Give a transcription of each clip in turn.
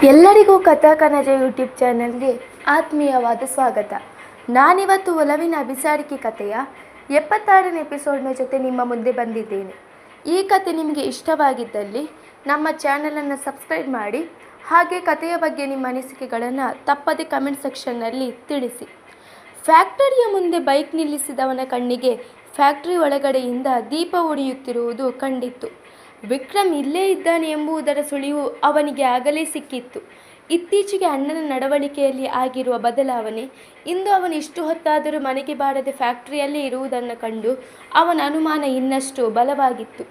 ಎಲ್ಲರಿಗೂ ಕಥಾ ಕನಜ ಯೂಟ್ಯೂಬ್ ಚಾನಲ್ಗೆ ಆತ್ಮೀಯವಾದ ಸ್ವಾಗತ. ನಾನಿವತ್ತು ಒಲವಿನ ಅಭಿಸಾರಿಕೆ ಕಥೆಯ 76ನೇ ಎಪಿಸೋಡ್ನ ಜೊತೆ ನಿಮ್ಮ ಮುಂದೆ ಬಂದಿದ್ದೇನೆ. ಈ ಕತೆ ನಿಮಗೆ ಇಷ್ಟವಾಗಿದ್ದಲ್ಲಿ ನಮ್ಮ ಚಾನಲನ್ನು ಸಬ್ಸ್ಕ್ರೈಬ್ ಮಾಡಿ, ಹಾಗೆ ಕಥೆಯ ಬಗ್ಗೆ ನಿಮ್ಮ ಅನಿಸಿಕೆಗಳನ್ನು ತಪ್ಪದೆ ಕಮೆಂಟ್ ಸೆಕ್ಷನ್ನಲ್ಲಿ ತಿಳಿಸಿ. ಫ್ಯಾಕ್ಟರಿಯ ಮುಂದೆ ಬೈಕ್ ನಿಲ್ಲಿಸಿದವನ ಕಣ್ಣಿಗೆ ಫ್ಯಾಕ್ಟರಿ ಒಳಗಡೆಯಿಂದ ದೀಪ ಉರಿಯುತ್ತಿರುವುದು ಕಂಡಿತ್ತು. ವಿಕ್ರಮ್ ಇಲ್ಲೇ ಇದ್ದಾನೆ ಎಂಬುದರ ಸುಳಿವು ಅವನಿಗೆ ಆಗಲೇ ಸಿಕ್ಕಿತ್ತು. ಇತ್ತೀಚೆಗೆ ಅಣ್ಣನ ನಡವಳಿಕೆಯಲ್ಲಿ ಆಗಿರುವ ಬದಲಾವಣೆ, ಇಂದು ಅವನು ಇಷ್ಟು ಹೊತ್ತಾದರೂ ಮನೆಗೆ ಬಾರದೆ ಫ್ಯಾಕ್ಟರಿಯಲ್ಲೇ ಇರುವುದನ್ನು ಕಂಡು ಅವನ ಅನುಮಾನ ಇನ್ನಷ್ಟು ಬಲವಾಗಿತ್ತು.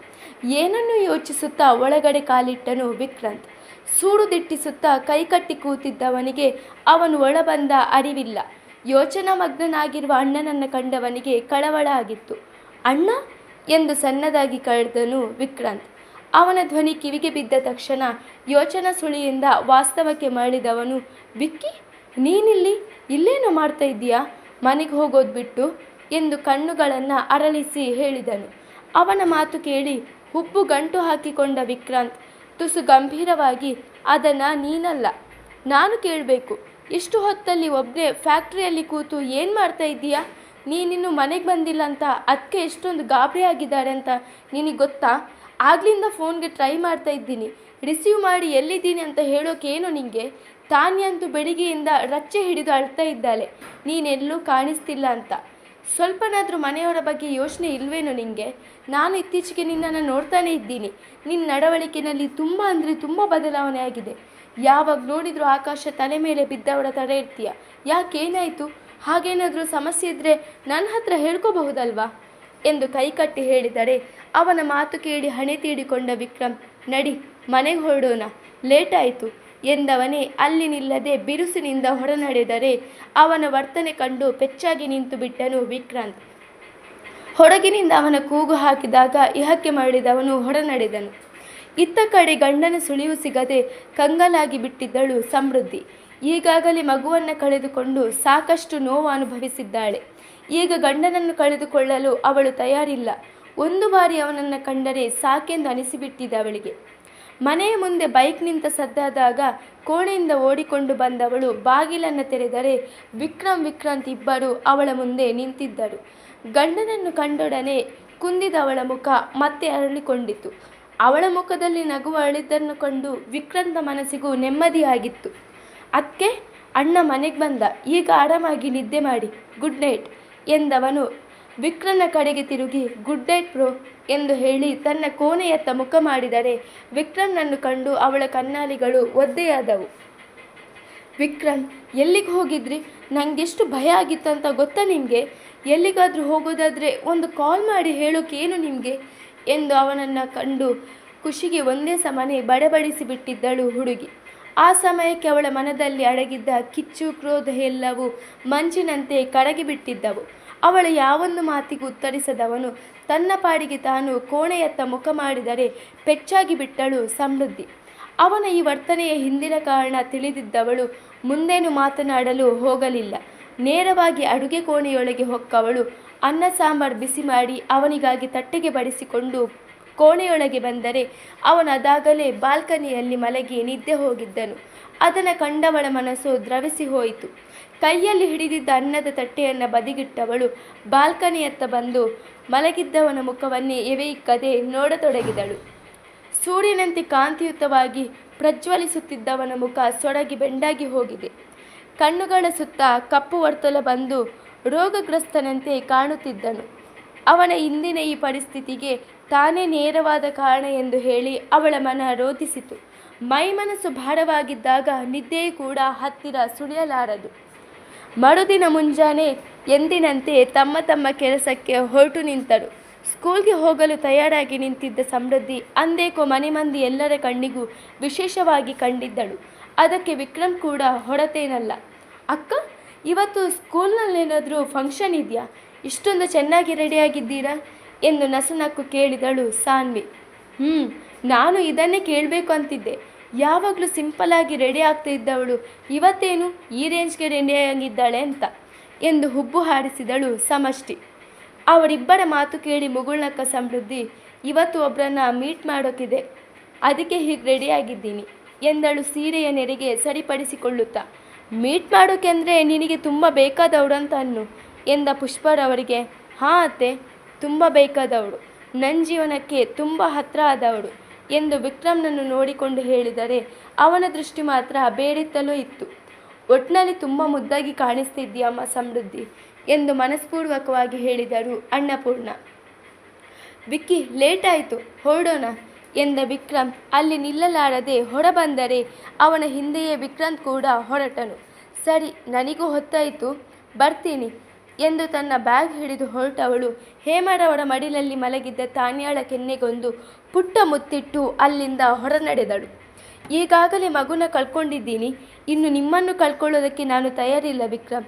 ಏನನ್ನು ಯೋಚಿಸುತ್ತಾ ಒಳಗಡೆ ಕಾಲಿಟ್ಟನು ವಿಕ್ರಾಂತ್. ಸೂಡು ದಿಟ್ಟಿಸುತ್ತಾ ಕೈಕಟ್ಟಿ ಕೂತಿದ್ದವನಿಗೆ ಅವನು ಒಳಬಂದ ಅರಿವಿಲ್ಲ. ಯೋಚನಾ ಮಗ್ನನಾಗಿರುವ ಅಣ್ಣನನ್ನು ಕಂಡವನಿಗೆ ಕಳವಳ ಆಗಿತ್ತು. ಅಣ್ಣ ಎಂದು ಸಣ್ಣದಾಗಿ ಕರೆದನು ವಿಕ್ರಾಂತ್. ಅವನ ಧ್ವನಿ ಕಿವಿಗೆ ಬಿದ್ದ ತಕ್ಷಣ ಯೋಚನಾ ಸುಳಿಯಿಂದ ವಾಸ್ತವಕ್ಕೆ ಮರಳಿದವನು, ವಿಕ್ಕಿ, ನೀನಿಲ್ಲಿ ಇಲ್ಲೇನೋ ಮಾಡ್ತಾ ಇದ್ದೀಯಾ? ಮನೆಗೆ ಹೋಗೋದು ಬಿಟ್ಟು ಎಂದು ಕಣ್ಣುಗಳನ್ನು ಅರಳಿಸಿ ಹೇಳಿದನು. ಅವನ ಮಾತು ಕೇಳಿ ಹುಬ್ಬು ಗಂಟು ಹಾಕಿಕೊಂಡ ವಿಕ್ರಾಂತ್ ತುಸು ಗಂಭೀರವಾಗಿ, ಅದನ್ನು ನೀನಲ್ಲ, ನಾನು ಕೇಳಬೇಕು. ಇಷ್ಟು ಹೊತ್ತಲ್ಲಿ ಒಬ್ಬನೇ ಫ್ಯಾಕ್ಟ್ರಿಯಲ್ಲಿ ಕೂತು ಏನು ಮಾಡ್ತಾ ಇದ್ದೀಯಾ? ನೀನಿನ್ನೂ ಮನೆಗೆ ಬಂದಿಲ್ಲ ಅಂತ ಅದಕ್ಕೆ ಎಷ್ಟೊಂದು ಗಾಬರಿ ಆಗಿದ್ದಾರೆ ಅಂತ ನಿನಗೆ ಗೊತ್ತಾ? ಆಗ್ಲಿಂದ ಫೋನ್ಗೆ ಟ್ರೈ ಮಾಡ್ತಾ ಇದ್ದೀನಿ, ರಿಸೀವ್ ಮಾಡಿ ಎಲ್ಲಿದ್ದೀನಿ ಅಂತ ಹೇಳೋಕೇನೋ ನಿನಗೆ? ತಾನ್ಯಂತೂ ಬೆಳಿಗ್ಗೆಯಿಂದ ರಚ್ಚೆ ಹಿಡಿದು ಅಳ್ತಾ ಇದ್ದಾಳೆ, ನೀನೆಲ್ಲೂ ಕಾಣಿಸ್ತಿಲ್ಲ ಅಂತ. ಸ್ವಲ್ಪನಾದರೂ ಮನೆಯವರ ಬಗ್ಗೆ ಯೋಚನೆ ಇಲ್ವೇನೋ ನಿನಗೆ? ನಾನು ಇತ್ತೀಚೆಗೆ ನಿನ್ನನ್ನು ನೋಡ್ತಾನೇ ಇದ್ದೀನಿ. ನಿನ್ನ ನಡವಳಿಕೆಯಲ್ಲಿ ತುಂಬ ಅಂದರೆ ತುಂಬ ಬದಲಾವಣೆ ಆಗಿದೆ. ಯಾವಾಗ ನೋಡಿದರೂ ಆಕಾಶ ತಲೆ ಮೇಲೆ ಬಿದ್ದವರ ಥರ ಇರ್ತೀಯ. ಯಾಕೇನಾಯಿತು? ಹಾಗೇನಾದರೂ ಸಮಸ್ಯೆ ಇದ್ದರೆ ನನ್ನ ಹತ್ರ ಹೇಳ್ಕೋಬಹುದಲ್ವಾ ಎಂದು ಕೈಕಟ್ಟಿ ಹೇಳಿದರೆ, ಅವನ ಮಾತು ಕೇಳಿ ಹಣೆ ತೀಡಿಕೊಂಡ ವಿಕ್ರಮ್, ನಡಿ ಮನೆಗೆ ಹೊರಡೋಣ, ಲೇಟ್ ಆಯಿತು ಎಂದವನೇ ಅಲ್ಲಿ ನಿಲ್ಲದೆ ಬಿರುಸಿನಿಂದ ಹೊರನಡೆದರೆ ಅವನ ವರ್ತನೆ ಕಂಡು ಪೆಚ್ಚಾಗಿ ನಿಂತು ಬಿಟ್ಟನು ವಿಕ್ರಾಂತ್. ಹೊರಗಿನಿಂದ ಅವನ ಕೂಗು ಹಾಕಿದಾಗ ಇಹಕ್ಕೆ ಮರಳಿದವನು ಹೊರನಡೆದನು. ಇತ್ತ ಕಡೆ ಗಂಡನ ಸುಳಿವು ಸಿಗದೆ ಕಂಗಾಲಾಗಿ ಬಿಟ್ಟಿದ್ದಳು ಸಮೃದ್ಧಿ. ಈಗಾಗಲೇ ಮಗುವನ್ನು ಕಳೆದುಕೊಂಡು ಸಾಕಷ್ಟು ನೋವು ಅನುಭವಿಸಿದ್ದಾಳೆ. ಈಗ ಗಂಡನನ್ನು ಕಳೆದುಕೊಳ್ಳಲು ಅವಳು ತಯಾರಿಲ್ಲ. ಒಂದು ಬಾರಿ ಅವನನ್ನು ಕಂಡರೆ ಸಾಕೆಂದು ಅನಿಸಿಬಿಟ್ಟಿದೆ ಅವಳಿಗೆ. ಮನೆಯ ಮುಂದೆ ಬೈಕ್ ನಿಂತ ಸದ್ದಾದಾಗ ಕೋಣೆಯಿಂದ ಓಡಿಕೊಂಡು ಬಂದವಳು ಬಾಗಿಲನ್ನು ತೆರೆದರೆ ವಿಕ್ರಾಂತ್ ಇಬ್ಬರು ಅವಳ ಮುಂದೆ ನಿಂತಿದ್ದರು. ಗಂಡನನ್ನು ಕಂಡೊಡನೆ ಕುಂದಿದವಳ ಮುಖ ಮತ್ತೆ ಅರಳಿಕೊಂಡಿತು. ಅವಳ ಮುಖದಲ್ಲಿ ನಗುವ ಅಳಿದನ್ನು ಕಂಡು ವಿಕ್ರಾಂತ ಮನಸ್ಸಿಗೂ ನೆಮ್ಮದಿಯಾಗಿತ್ತು. ಅದಕ್ಕೆ ಅಣ್ಣ ಮನೆಗೆ ಬಂದ, ಈಗ ಆರಾಮಾಗಿ ನಿದ್ದೆ ಮಾಡಿ, ಗುಡ್ ನೈಟ್ ಎಂದವನು ವಿಕ್ರನ್ನ ಕಡೆಗೆ ತಿರುಗಿ, ಗುಡ್ ನೈಟ್ ಬ್ರೋ ಎಂದು ಹೇಳಿ ತನ್ನ ಕೋಣೆಯತ್ತ ಮುಖ ಮಾಡಿದರೆ ವಿಕ್ರಮ್ನನ್ನು ಕಂಡು ಅವಳ ಕಣ್ಣಾಲಿಗಳು ಒದ್ದೆಯಾದವು. ವಿಕ್ರಮ್, ಎಲ್ಲಿಗೆ ಹೋಗಿದ್ರಿ? ನನಗೆಷ್ಟು ಭಯ ಆಗಿತ್ತು ಅಂತ ಗೊತ್ತಾ ನಿಮಗೆ? ಎಲ್ಲಿಗಾದರೂ ಹೋಗೋದಾದರೆ ಒಂದು ಕಾಲ್ ಮಾಡಿ ಹೇಳೋಕೇನು ನಿಮಗೆ ಎಂದು ಅವನನ್ನು ಕಂಡು ಖುಷಿಗೆ ಒಂದೇ ಸಮನೆ ಬಡಬಡಿಸಿ ಬಿಟ್ಟಿದ್ದಳು ಹುಡುಗಿ. ಆ ಸಮಯಕ್ಕೆ ಅವಳ ಮನದಲ್ಲಿ ಅಡಗಿದ್ದ ಕಿಚ್ಚು ಕ್ರೋಧ ಎಲ್ಲವೂ ಮಂಜಿನಂತೆ ಕರಗಿಬಿಟ್ಟಿದ್ದವು. ಅವಳ ಯಾವೊಂದು ಮಾತಿಗೂ ಉತ್ತರಿಸದವನು ತನ್ನ ಪಾಡಿಗೆ ತಾನು ಕೋಣೆಯತ್ತ ಮುಖ ಮಾಡಿದರೆ ಪೆಚ್ಚಾಗಿ ಬಿಟ್ಟಳು ಸಮೃದ್ಧಿ. ಅವನ ಈ ವರ್ತನೆಯ ಹಿಂದಿನ ಕಾರಣ ತಿಳಿದಿದ್ದವಳು ಮುಂದೇನು ಮಾತನಾಡಲು ಹೋಗಲಿಲ್ಲ. ನೇರವಾಗಿ ಅಡುಗೆ ಕೋಣೆಯೊಳಗೆ ಹೊಕ್ಕವಳು ಅನ್ನ ಸಾಂಬಾರು ಬಿಸಿ ಮಾಡಿ ಅವನಿಗಾಗಿ ತಟ್ಟೆಗೆ ಬಡಿಸಿಕೊಂಡು ಕೋಣೆಯೊಳಗೆ ಬಂದರೆ ಅವನದಾಗಲೇ ಬಾಲ್ಕನಿಯಲ್ಲಿ ಮಲಗಿ ನಿದ್ದೆ ಹೋಗಿದ್ದನು. ಅದನ್ನು ಕಂಡವಳ ಮನಸ್ಸು ದ್ರವಿಸಿ ಹೋಯಿತು. ಕೈಯಲ್ಲಿ ಹಿಡಿದಿದ್ದ ಅನ್ನದ ತಟ್ಟೆಯನ್ನು ಬದಿಗಿಟ್ಟವಳು ಬಾಲ್ಕನಿಯತ್ತ ಬಂದು ಮಲಗಿದ್ದವನ ಮುಖವನ್ನೇ ಎವೆಯಿಕ್ಕದೆ ನೋಡತೊಡಗಿದಳು. ಸೂರ್ಯನಂತೆ ಕಾಂತಿಯುತವಾಗಿ ಪ್ರಜ್ವಲಿಸುತ್ತಿದ್ದವನ ಮುಖ ಸೊರಗಿ ಬೆಂಡಾಗಿ ಹೋಗಿದೆ. ಕಣ್ಣುಗಳ ಸುತ್ತ ಕಪ್ಪು ವರ್ತಲ ಬಂದು ರೋಗಗ್ರಸ್ತನಂತೆ ಕಾಣುತ್ತಿದ್ದನು. ಅವನ ಇಂದಿನ ಈ ಪರಿಸ್ಥಿತಿಗೆ ತಾನೇ ನೇರವಾದ ಕಾರಣ ಎಂದು ಹೇಳಿ ಅವಳ ಮನ ರೋಧಿಸಿತು. ಮೈ ಮನಸ್ಸು ಭಾರವಾಗಿದ್ದಾಗ ನಿದ್ದೆ ಕೂಡ ಹತ್ತಿರ ಸುಳಿಯಲಾರದು. ಮರುದಿನ ಮುಂಜಾನೆ ಎಂದಿನಂತೆ ತಮ್ಮ ತಮ್ಮ ಕೆಲಸಕ್ಕೆ ಹೊರಟು ನಿಂತರು. ಸ್ಕೂಲ್ಗೆ ಹೋಗಲು ತಯಾರಾಗಿ ನಿಂತಿದ್ದ ಸಮೃದ್ಧಿ ಅಂದೇಕೋ ಮನೆ ಮಂದಿ ಎಲ್ಲರ ಕಣ್ಣಿಗೂ ವಿಶೇಷವಾಗಿ ಕಂಡಿದ್ದಳು. ಅದಕ್ಕೆ ವಿಕ್ರಮ್ ಕೂಡ ಹೊರತೇನಲ್ಲ. ಅಕ್ಕ, ಇವತ್ತು ಸ್ಕೂಲ್ನಲ್ಲೇನಾದರೂ ಫಂಕ್ಷನ್ ಇದೆಯಾ? ಇಷ್ಟೊಂದು ಚೆನ್ನಾಗಿ ರೆಡಿಯಾಗಿದ್ದೀರಾ ಎಂದು ನಸುನಕ್ಕು ಕೇಳಿದಳು ಸಾನ್ವಿ. ನಾನು ಇದನ್ನೇ ಕೇಳಬೇಕು ಅಂತಿದ್ದೆ. ಯಾವಾಗಲೂ ಸಿಂಪಲ್ಲಾಗಿ ರೆಡಿ ಆಗ್ತಾ ಇದ್ದವಳು ಇವತ್ತೇನು ಈ ರೇಂಜ್ಗೆ ರೆಡಿಯಾಗಿದ್ದಾಳೆ ಅಂತ ಎಂದು ಹುಬ್ಬು ಹಾರಿಸಿದಳು ಸಮಷ್ಟಿ. ಅವರಿಬ್ಬರ ಮಾತು ಕೇಳಿ ಮುಗುಳ್ನಕ್ಕ ಸಮೃದ್ಧಿ, ಇವತ್ತು ಒಬ್ಬರನ್ನ ಮೀಟ್ ಮಾಡೋಕ್ಕಿದೆ, ಅದಕ್ಕೆ ಹೀಗೆ ರೆಡಿಯಾಗಿದ್ದೀನಿ. ಎಂದಳು ಸೀರೆಯ ನೆರೆಗೆ ಸರಿಪಡಿಸಿಕೊಳ್ಳುತ್ತಾ. ಮೀಟ್ ಮಾಡೋಕೆ ಅಂದರೆ ನಿನಗೆ ತುಂಬ ಬೇಕಾದವಳು ಅಂತ ಅನ್ನು ಎಂದ ಪುಷ್ಪರವರಿಗೆ. ಹಾಂ ಅತ್ತೆ, ತುಂಬ ಬೇಕಾದವಳು, ನನ್ನ ಜೀವನಕ್ಕೆ ತುಂಬ ಹತ್ತಿರ ಆದವಳು ಎಂದು ವಿಕ್ರಮ್ನನ್ನು ನೋಡಿಕೊಂಡು ಹೇಳಿದರೆ ಅವನ ದೃಷ್ಟಿ ಮಾತ್ರ ಬೇರೆತ್ತಲೂ ಇತ್ತು. ಒಟ್ಟಿನಲ್ಲಿ ತುಂಬ ಮುದ್ದಾಗಿ ಕಾಣಿಸ್ತಿದ್ದೀಯಮ್ಮ ಸಮೃದ್ಧಿ ಎಂದು ಮನಸ್ಪೂರ್ವಕವಾಗಿ ಹೇಳಿದರು ಅನ್ನಪೂರ್ಣ. ವಿಕ್ಕಿ, ಲೇಟ್ ಆಯಿತು, ಹೊರಡೋಣ ಎಂದ ವಿಕ್ರಮ್ ಅಲ್ಲಿ ನಿಲ್ಲಲಾರದೆ ಹೊರಬಂದರೆ ಅವನ ಹಿಂದೆಯೇ ವಿಕ್ರಾಂತ್ ಕೂಡ ಹೊರಟನು. ಸರಿ, ನನಗೂ ಹೊತ್ತಾಯಿತು, ಬರ್ತೀನಿ ಎಂದು ತನ್ನ ಬ್ಯಾಗ್ ಹಿಡಿದು ಹೊರಟವಳು ಹೇಮರವರ ಮಡಿಲಲ್ಲಿ ಮಲಗಿದ್ದ ತಾನ್ಯಾಳ ಕೆನ್ನೆಗೊಂದು ಪುಟ್ಟ ಮುತ್ತಿಟ್ಟು ಅಲ್ಲಿಂದ ಹೊರ ನಡೆದಳು. ಈಗಾಗಲೇ ಮಗುನ ಕಳ್ಕೊಂಡಿದ್ದೀನಿ, ಇನ್ನು ನಿಮ್ಮನ್ನು ಕಳ್ಕೊಳ್ಳೋದಕ್ಕೆ ನಾನು ತಯಾರಿಲ್ಲ ವಿಕ್ರಮ್.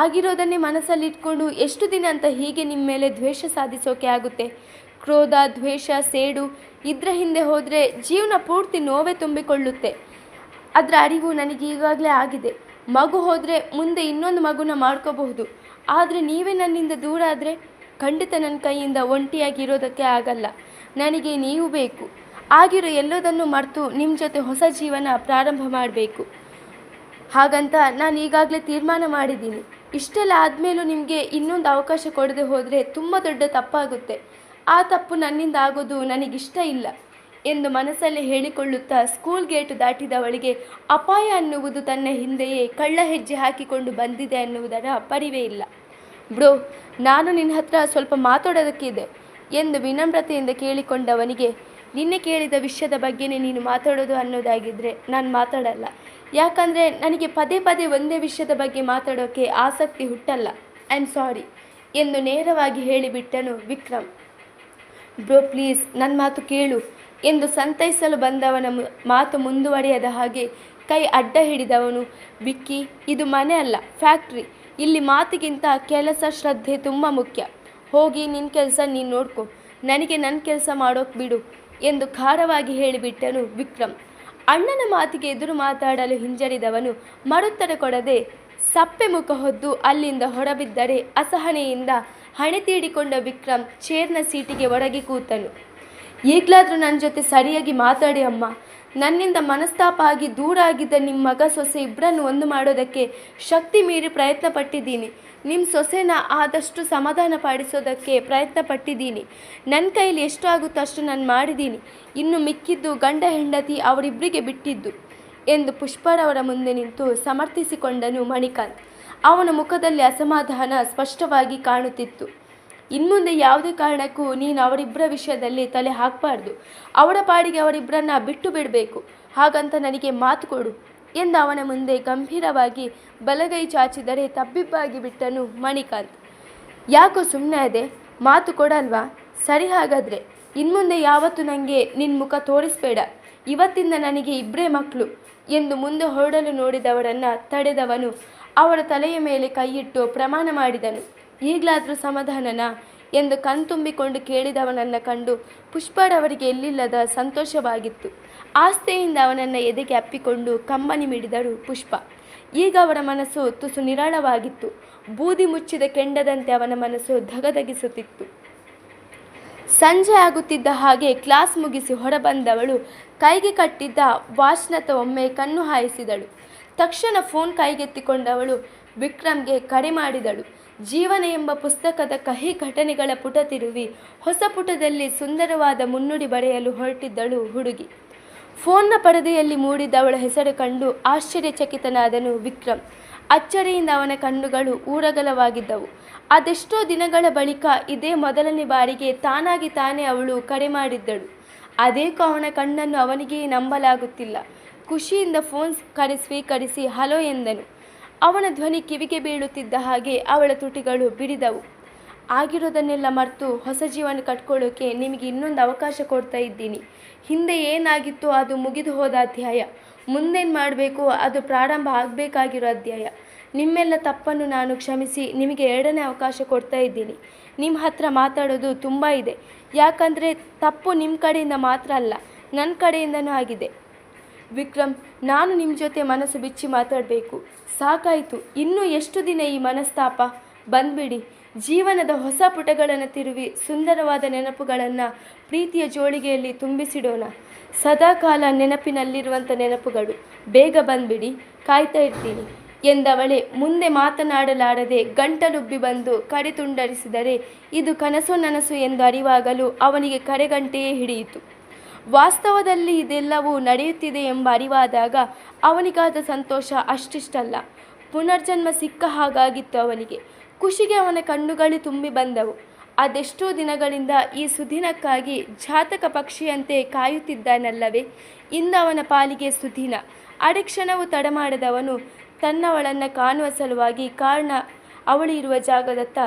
ಆಗಿರೋದನ್ನೇ ಮನಸ್ಸಲ್ಲಿಟ್ಕೊಂಡು ಎಷ್ಟು ದಿನ ಅಂತ ಹೀಗೆ ನಿಮ್ಮ ಮೇಲೆ ದ್ವೇಷ ಸಾಧಿಸೋಕೆ ಆಗುತ್ತೆ? ಕ್ರೋಧ, ದ್ವೇಷ, ಸೇಡು ಇದ್ರ ಹಿಂದೆ ಹೋದರೆ ಜೀವನ ಪೂರ್ತಿ ನೋವೇ ತುಂಬಿಕೊಳ್ಳುತ್ತೆ. ಅದರ ಅರಿವು ನನಗೆ ಈಗಾಗಲೇ ಆಗಿದೆ. ಮಗು ಹೋದರೆ ಮುಂದೆ ಇನ್ನೊಂದು ಮಗುನ ಮಾಡ್ಕೋಬಹುದು, ಆದರೆ ನೀವೇ ನನ್ನಿಂದ ದೂರ ಆದರೆ ಖಂಡಿತ ನನ್ನ ಕೈಯಿಂದ ಒಂಟಿಯಾಗಿರೋದಕ್ಕೆ ಆಗಲ್ಲ. ನನಗೆ ನೀವು ಬೇಕು. ಆಗಿರೋ ಎಲ್ಲದನ್ನು ಮರೆತು ನಿಮ್ಮ ಜೊತೆ ಹೊಸ ಜೀವನ ಪ್ರಾರಂಭ ಮಾಡಬೇಕು. ಹಾಗಂತ ನಾನು ಈಗಾಗಲೇ ತೀರ್ಮಾನ ಮಾಡಿದ್ದೀನಿ. ಇಷ್ಟೆಲ್ಲ ಆದಮೇಲೂ ನಿಮಗೆ ಇನ್ನೊಂದು ಅವಕಾಶ ಕೊಡದೆ ಹೋದರೆ ತುಂಬ ದೊಡ್ಡ ತಪ್ಪಾಗುತ್ತೆ. ಆ ತಪ್ಪು ನನ್ನಿಂದ ಆಗೋದು ನನಗಿಷ್ಟ ಇಲ್ಲ ಎಂದು ಮನಸ್ಸಲ್ಲೇ ಹೇಳಿಕೊಳ್ಳುತ್ತಾ ಸ್ಕೂಲ್ ಗೇಟು ದಾಟಿದವಳಿಗೆ ಅಪಾಯ ಅನ್ನುವುದು ತನ್ನ ಹಿಂದೆಯೇ ಕಳ್ಳ ಹೆಜ್ಜೆ ಹಾಕಿಕೊಂಡು ಬಂದಿದೆ ಅನ್ನುವುದರ ಪರಿವೇ ಇಲ್ಲ. ಬ್ರೋ, ನಾನು ನಿನ್ನ ಹತ್ರ ಸ್ವಲ್ಪ ಮಾತಾಡೋದಕ್ಕಿದೆ ಎಂದು ವಿನಮ್ರತೆಯಿಂದ ಕೇಳಿಕೊಂಡವನಿಗೆ, ನಿನ್ನೆ ಕೇಳಿದ ವಿಷಯದ ಬಗ್ಗೆನೇ ನೀನು ಮಾತಾಡೋದು ಅನ್ನೋದಾಗಿದ್ದರೆ ನಾನು ಮಾತಾಡಲ್ಲ. ಯಾಕಂದರೆ ನನಗೆ ಪದೇ ಪದೇ ಒಂದೇ ವಿಷಯದ ಬಗ್ಗೆ ಮಾತಾಡೋಕ್ಕೆ ಆಸಕ್ತಿ ಹುಟ್ಟಲ್ಲ. ಐ ಆಮ್ ಸಾರಿ ಎಂದು ನೇರವಾಗಿ ಹೇಳಿಬಿಟ್ಟನು ವಿಕ್ರಮ್. ಬ್ರೋ ಪ್ಲೀಸ್, ನನ್ನ ಮಾತು ಕೇಳು ಎಂದು ಸಂತೈಸಲು ಬಂದವನ ಮಾತು ಮುಂದುವರಿಯದ ಹಾಗೆ ಕೈ ಅಡ್ಡ ಹಿಡಿದವನು, ವಿಕ್ಕಿ, ಇದು ಮನೆ ಅಲ್ಲ, ಫ್ಯಾಕ್ಟ್ರಿ. ಇಲ್ಲಿ ಮಾತಿಗಿಂತ ಕೆಲಸ, ಶ್ರದ್ಧೆ ತುಂಬ ಮುಖ್ಯ. ಹೋಗಿ ನಿನ್ನ ಕೆಲಸ ನೀನು ನೋಡ್ಕೊ, ನನಗೆ ನನ್ನ ಕೆಲಸ ಮಾಡೋಕೆ ಬಿಡು ಎಂದು ಖಾರವಾಗಿ ಹೇಳಿಬಿಟ್ಟನು ವಿಕ್ರಮ್. ಅಣ್ಣನ ಮಾತಿಗೆ ಎದುರು ಮಾತಾಡಲು ಹಿಂಜರಿದವನು ಮರುತ್ತರ ಕೊಡದೆ ಸಪ್ಪೆ ಮುಖ ಹೊದ್ದು ಅಲ್ಲಿಂದ ಹೊರಬಿದ್ದರೆ ಅಸಹನೆಯಿಂದ ಹಣೆ ತೀಡಿಕೊಂಡ ವಿಕ್ರಮ್ ಚೇರ್ನ ಸೀಟಿಗೆ ಒರಗಿ ಕೂತನು. ಈಗಲಾದರೂ ನನ್ನ ಜೊತೆ ಸರಿಯಾಗಿ ಮಾತಾಡಿ ಅಮ್ಮ. ನನ್ನಿಂದ ಮನಸ್ತಾಪ ಆಗಿ ದೂರ ಆಗಿದ್ದ ನಿಮ್ಮ ಮಗ ಸೊಸೆ ಇಬ್ಬರನ್ನು ಒಂದು ಮಾಡೋದಕ್ಕೆ ಶಕ್ತಿ ಮೀರಿ ಪ್ರಯತ್ನ ಪಟ್ಟಿದ್ದೀನಿ. ನಿಮ್ಮ ಸೊಸೆನ ಆದಷ್ಟು ಸಮಾಧಾನ ಪಡಿಸೋದಕ್ಕೆ ಪ್ರಯತ್ನ ಪಟ್ಟಿದ್ದೀನಿ. ನನ್ನ ಕೈಲಿ ಎಷ್ಟು ಆಗುತ್ತೋ ಅಷ್ಟು ನಾನು ಮಾಡಿದ್ದೀನಿ. ಇನ್ನು ಮಿಕ್ಕಿದ್ದು ಗಂಡ ಹೆಂಡತಿ ಅವರಿಬ್ಬರಿಗೆ ಬಿಟ್ಟಿದ್ದು ಎಂದು ಪುಷ್ಪರವರ ಮುಂದೆ ನಿಂತು ಸಮರ್ಥಿಸಿಕೊಂಡನು ಮಣಿಕಾಂತ್. ಅವನ ಮುಖದಲ್ಲಿ ಅಸಮಾಧಾನ ಸ್ಪಷ್ಟವಾಗಿ ಕಾಣುತ್ತಿತ್ತು. ಇನ್ಮುಂದೆ ಯಾವುದೇ ಕಾರಣಕ್ಕೂ ನೀನು ಅವರಿಬ್ಬರ ವಿಷಯದಲ್ಲಿ ತಲೆ ಹಾಕಬಾರ್ದು. ಅವರ ಪಾಡಿಗೆ ಅವರಿಬ್ಬರನ್ನ ಬಿಟ್ಟು ಬಿಡಬೇಕು. ಹಾಗಂತ ನನಗೆ ಮಾತು ಕೊಡು ಎಂದು ಅವನ ಮುಂದೆ ಗಂಭೀರವಾಗಿ ಬಲಗೈ ಚಾಚಿದರೆ ತಬ್ಬಿಬ್ಬಾಗಿ ಬಿಟ್ಟನು ಮಣಿಕಾಂತ್. ಯಾಕೋ ಸುಮ್ಮನೆ ಅದೇ, ಮಾತು ಕೊಡಲ್ವಾ? ಸರಿ, ಹಾಗಾದರೆ ಇನ್ಮುಂದೆ ಯಾವತ್ತೂ ನನಗೆ ನಿನ್ನ ಮುಖ ತೋರಿಸ್ಬೇಡ. ಇವತ್ತಿಂದ ನನಗೆ ಇಬ್ಬರೇ ಮಕ್ಕಳು ಎಂದು ಮುಂದೆ ಹೊರಡಲು ನೋಡಿದವರನ್ನು ತಡೆದವನು ಅವರ ತಲೆಯ ಮೇಲೆ ಕೈಯಿಟ್ಟು ಪ್ರಮಾಣ ಮಾಡಿದನು. ಈಗಲಾದರೂ ಸಮಾಧಾನನಾ ಎಂದು ಕಣ್ತುಂಬಿಕೊಂಡು ಕೇಳಿದವನನ್ನು ಕಂಡು ಪುಷ್ಪರವರಿಗೆ ಎಲ್ಲಿಲ್ಲದ ಸಂತೋಷವಾಗಿತ್ತು. ಆಸ್ತೆಯಿಂದ ಅವನನ್ನು ಎದೆಗೆ ಅಪ್ಪಿಕೊಂಡು ಕಮ್ಮನಿ ಮಿಡಿದಳು ಪುಷ್ಪ. ಈಗ ಅವರ ಮನಸ್ಸು ತುಸು ನಿರಾಳವಾಗಿತ್ತು. ಬೂದಿ ಮುಚ್ಚಿದ ಕೆಂಡದಂತೆ ಅವನ ಮನಸ್ಸು ಧಗಧಗಿಸುತ್ತಿತ್ತು. ಸಂಜೆ ಆಗುತ್ತಿದ್ದ ಹಾಗೆ ಕ್ಲಾಸ್ ಮುಗಿಸಿ ಹೊರಬಂದವಳು ಕೈಗೆ ಕಟ್ಟಿದ್ದ ವಾಚ್ನತ್ತ ಒಮ್ಮೆ ಕಣ್ಣು ಹಾಯಿಸಿದಳು. ತಕ್ಷಣ ಫೋನ್ ಕೈಗೆತ್ತಿಕೊಂಡವಳು ವಿಕ್ರಮ್ಗೆ ಕರೆ ಮಾಡಿದಳು. ಜೀವನ ಎಂಬ ಪುಸ್ತಕದ ಕಹಿ ಘಟನೆಗಳ ಪುಟ ತಿರುವಿ ಹೊಸ ಪುಟದಲ್ಲಿ ಸುಂದರವಾದ ಮುನ್ನುಡಿ ಬರೆಯಲು ಹೊರಟಿದ್ದಳು ಹುಡುಗಿ. ಫೋನ್ನ ಪರದೆಯಲ್ಲಿ ಮೂಡಿದ್ದವಳ ಹೆಸರು ಕಂಡು ಆಶ್ಚರ್ಯಚಕಿತನಾದನು ವಿಕ್ರಮ್. ಅಚ್ಚರಿಯಿಂದ ಅವನ ಕಣ್ಣುಗಳು ಊರಗಲವಾಗಿದ್ದವು. ಅದೆಷ್ಟೋ ದಿನಗಳ ಬಳಿಕ ಇದೇ ಮೊದಲನೇ ಬಾರಿಗೆ ತಾನಾಗಿ ತಾನೇ ಅವಳು ಕರೆ ಮಾಡಿದ್ದಳು. ಅದೇಕೋ ಅವನ ಕಣ್ಣನ್ನು ಅವನಿಗೇ ನಂಬಲಾಗುತ್ತಿಲ್ಲ. ಖುಷಿಯಿಂದ ಫೋನ್ ಕರೆ ಸ್ವೀಕರಿಸಿ ಹಲೋ ಎಂದನು. ಅವನ ಧ್ವನಿ ಕಿವಿಗೆ ಬೀಳುತ್ತಿದ್ದ ಹಾಗೆ ಅವಳ ತುಟಿಗಳು ಬಿಡಿದವು. ಆಗಿರೋದನ್ನೆಲ್ಲ ಮರೆತು ಹೊಸ ಜೀವನ ಕಟ್ಕೊಳ್ಳೋಕೆ ನಿಮಗೆ ಇನ್ನೊಂದು ಅವಕಾಶ ಕೊಡ್ತಾ ಇದ್ದೀನಿ. ಹಿಂದೆ ಏನಾಗಿತ್ತೋ ಅದು ಮುಗಿದು ಹೋದ ಅಧ್ಯಾಯ. ಮುಂದೇನು ಮಾಡಬೇಕು ಅದು ಪ್ರಾರಂಭ ಆಗಬೇಕಾಗಿರೋ ಅಧ್ಯಾಯ. ನಿಮ್ಮೆಲ್ಲ ತಪ್ಪನ್ನು ನಾನು ಕ್ಷಮಿಸಿ ನಿಮಗೆ ಎರಡನೇ ಅವಕಾಶ ಕೊಡ್ತಾ ಇದ್ದೀನಿ. ನಿಮ್ಮ ಹತ್ರ ಮಾತಾಡೋದು ತುಂಬ ಇದೆ. ಯಾಕಂದರೆ ತಪ್ಪು ನಿಮ್ಮ ಕಡೆಯಿಂದ ಮಾತ್ರ ಅಲ್ಲ, ನನ್ನ ಕಡೆಯಿಂದನೂ ಆಗಿದೆ. ವಿಕ್ರಮ್, ನಾನು ನಿಮ್ಮ ಜೊತೆ ಮನಸ್ಸು ಬಿಚ್ಚಿ ಮಾತಾಡಬೇಕು. ಸಾಕಾಯಿತು. ಇನ್ನೂ ಎಷ್ಟು ದಿನ ಈ ಮನಸ್ತಾಪ? ಬಂದ್ಬಿಡಿ. ಜೀವನದ ಹೊಸ ಪುಟಗಳನ್ನು ತಿರುವಿ ಸುಂದರವಾದ ನೆನಪುಗಳನ್ನು ಪ್ರೀತಿಯ ಜೋಳಿಗೆಯಲ್ಲಿ ತುಂಬಿಸಿಡೋಣ. ಸದಾಕಾಲ ನೆನಪಿನಲ್ಲಿರುವಂಥ ನೆನಪುಗಳು. ಬೇಗ ಬಂದ್ಬಿಡಿ, ಕಾಯ್ತಾ ಇರ್ತೀನಿ ಎಂದವಳೆ ಮುಂದೆ ಮಾತನಾಡಲಾರದೆ ಗಂಟಲುಬ್ಬಿ ಬಂದು ಕಡೆ ತುಂಡರಿಸಿದರೆ ಇದು ಕನಸು ನನಸು ಎಂದು ಅರಿವಾಗಲೂ ಅವನಿಗೆ ಕರೆಗಂಟೆಯೇ ಹಿಡಿಯಿತು. ವಾಸ್ತವದಲ್ಲಿ ಇದೆಲ್ಲವೂ ನಡೆಯುತ್ತಿದೆ ಎಂಬ ಅರಿವಾದಾಗ ಅವನಿಗಾದ ಸಂತೋಷ ಅಷ್ಟಿಷ್ಟಲ್ಲ, ಪುನರ್ಜನ್ಮ ಸಿಕ್ಕ ಹಾಗಾಗಿತ್ತು ಅವನಿಗೆ. ಖುಷಿಗೆ ಅವನ ಕಣ್ಣುಗಳು ತುಂಬಿ ಬಂದವು. ಅದೆಷ್ಟೋ ದಿನಗಳಿಂದ ಈ ಸುದಿನಕ್ಕಾಗಿ ಜಾತಕ ಪಕ್ಷಿಯಂತೆ ಕಾಯುತ್ತಿದ್ದಾನಲ್ಲವೇ, ಇಂದು ಅವನ ಪಾಲಿಗೆ ಸುದಿನ. ಅಡೆಕ್ಷಣವೂ ತಡ ಮಾಡದವನು ತನ್ನವಳನ್ನು ಕಾಣುವ ಸಲುವಾಗಿ ಕಾರಣ ಅವಳು ಇರುವ ಜಾಗದತ್ತ